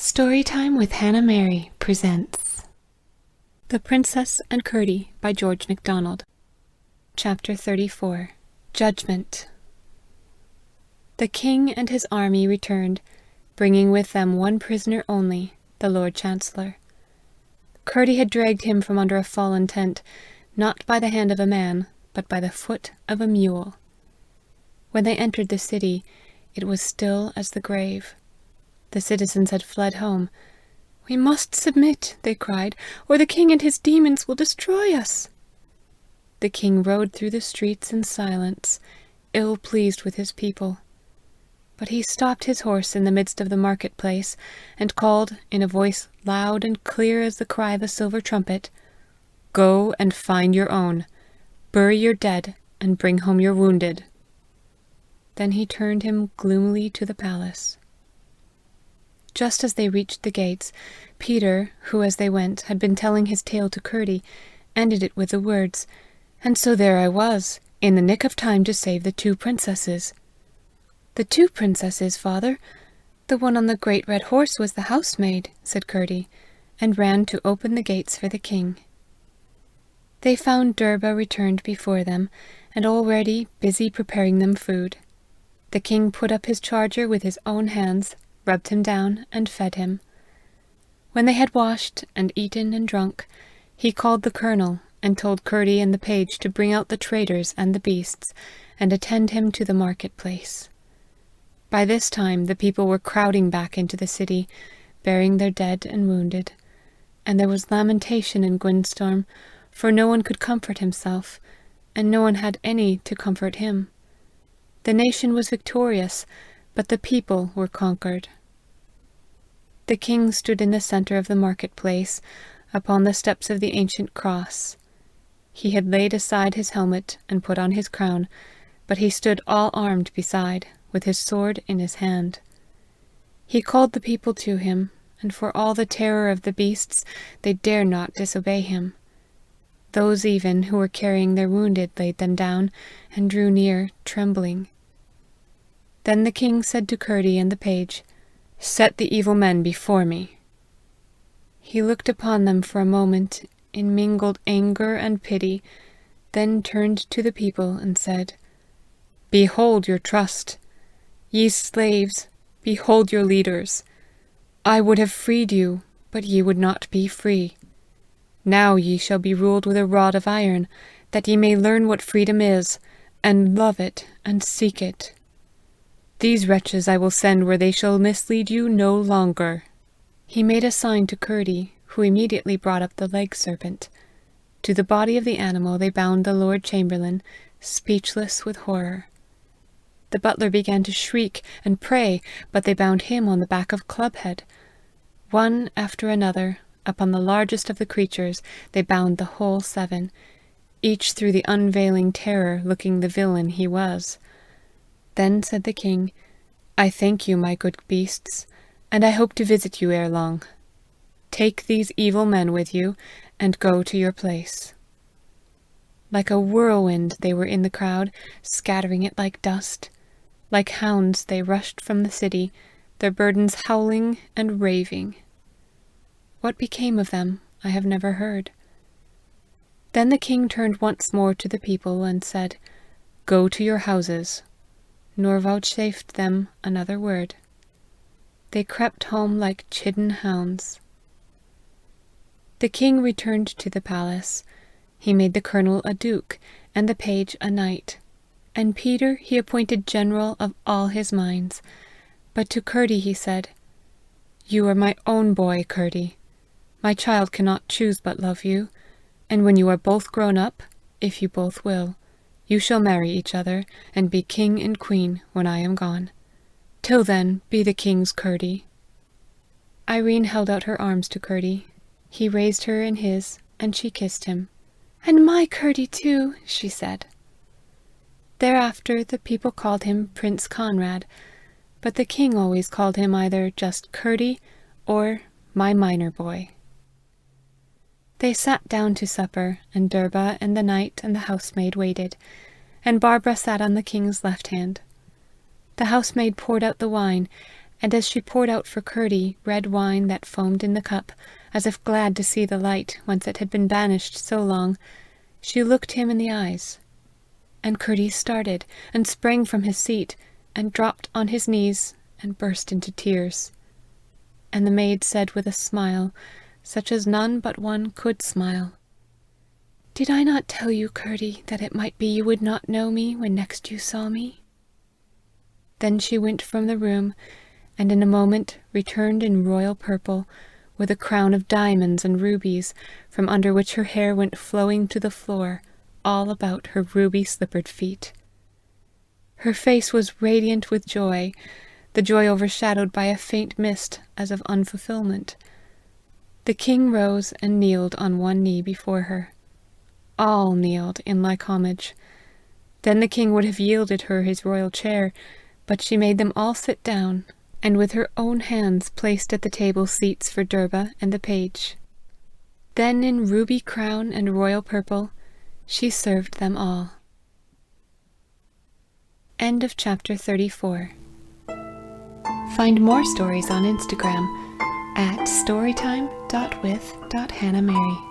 Storytime with HannahMary Presents The Princess and Curdie by George MacDonald. Chapter 34. Judgment. The king and his army returned, bringing with them one prisoner only, the Lord Chancellor. Curdie had dragged him from under a fallen tent, not by the hand of a man, but by the foot of a mule. When they entered the city, it was still as the grave. The citizens had fled home. "We must submit," they cried, "or the king and his demons will destroy us." The king rode through the streets in silence, ill pleased with his people. But he stopped his horse in the midst of the marketplace, and called, in a voice loud and clear as the cry of a silver trumpet, "Go and find your own. Bury your dead, and bring home your wounded." Then he turned him gloomily to the palace. Just as they reached the gates, Peter, who as they went had been telling his tale to Curdie, ended it with the words, "And so there I was, in the nick of time to save the two princesses." "The two princesses, father? The one on the great red horse was the housemaid," said Curdie, and ran to open the gates for the king. They found Durba returned before them, and already busy preparing them food. The king put up his charger with his own hands, rubbed him down, and fed him. When they had washed and eaten and drunk, he called the colonel, and told Curdie and the page to bring out the traders and the beasts, and attend him to the marketplace. By this time the people were crowding back into the city, bearing their dead and wounded, and there was lamentation in Gwynstorm, for no one could comfort himself, and no one had any to comfort him. The nation was victorious, but the people were conquered. The king stood in the center of the marketplace, upon the steps of the ancient cross. He had laid aside his helmet and put on his crown, but he stood all armed beside, with his sword in his hand. He called the people to him, and for all the terror of the beasts, they dare not disobey him. Those even who were carrying their wounded laid them down, and drew near, trembling. Then the king said to Curdie and the page, "Set the evil men before me." He looked upon them for a moment in mingled anger and pity, then turned to the people and said, "Behold your trust. Ye slaves, behold your leaders. I would have freed you, but ye would not be free. Now ye shall be ruled with a rod of iron, that ye may learn what freedom is, and love it and seek it. These wretches I will send where they shall mislead you no longer." He made a sign to Curdie, who immediately brought up the leg serpent. To the body of the animal they bound the Lord Chamberlain, speechless with horror. The butler began to shriek and pray, but they bound him on the back of Clubhead. One after another, upon the largest of the creatures, they bound the whole 7, each through the unveiling terror looking the villain he was. Then said the king, "I thank you, my good beasts, and I hope to visit you ere long. Take these evil men with you, and go to your place." Like a whirlwind they were in the crowd, scattering it like dust. Like hounds they rushed from the city, their burdens howling and raving. What became of them, I have never heard. Then the king turned once more to the people and said, "Go to your houses," nor vouchsafed them another word. They crept home like chidden hounds. The king returned to the palace. He made the colonel a duke, and the page a knight, and Peter he appointed general of all his mines. But to Curdie he said, "You are my own boy, Curdie. My child cannot choose but love you, and when you are both grown up, if you both will, you shall marry each other, and be king and queen when I am gone. Till then, be the king's Curdie." Irene held out her arms to Curdie. He raised her in his, and she kissed him. "And my Curdie too," she said. Thereafter the people called him Prince Conrad, but the king always called him either just Curdie or my minor boy. They sat down to supper, and Durba and the knight and the housemaid waited, and Barbara sat on the king's left hand. The housemaid poured out the wine, and as she poured out for Curdie red wine that foamed in the cup, as if glad to see the light whence it had been banished so long, she looked him in the eyes. And Curdie started, and sprang from his seat, and dropped on his knees, and burst into tears. And the maid said with a smile, such as none but one could smile, "Did I not tell you, Curdie, that it might be you would not know me when next you saw me?" Then she went from the room, and in a moment returned in royal purple, with a crown of diamonds and rubies, from under which her hair went flowing to the floor, all about her ruby-slippered feet. Her face was radiant with joy, the joy overshadowed by a faint mist as of unfulfillment. The king rose and kneeled on one knee before her. All kneeled in like homage. Then the king would have yielded her his royal chair, but she made them all sit down, and with her own hands placed at the table seats for Durba and the page. Then in ruby crown and royal purple she served them all. End of chapter 34. Find more stories on Instagram at storytime.with.HannahMary.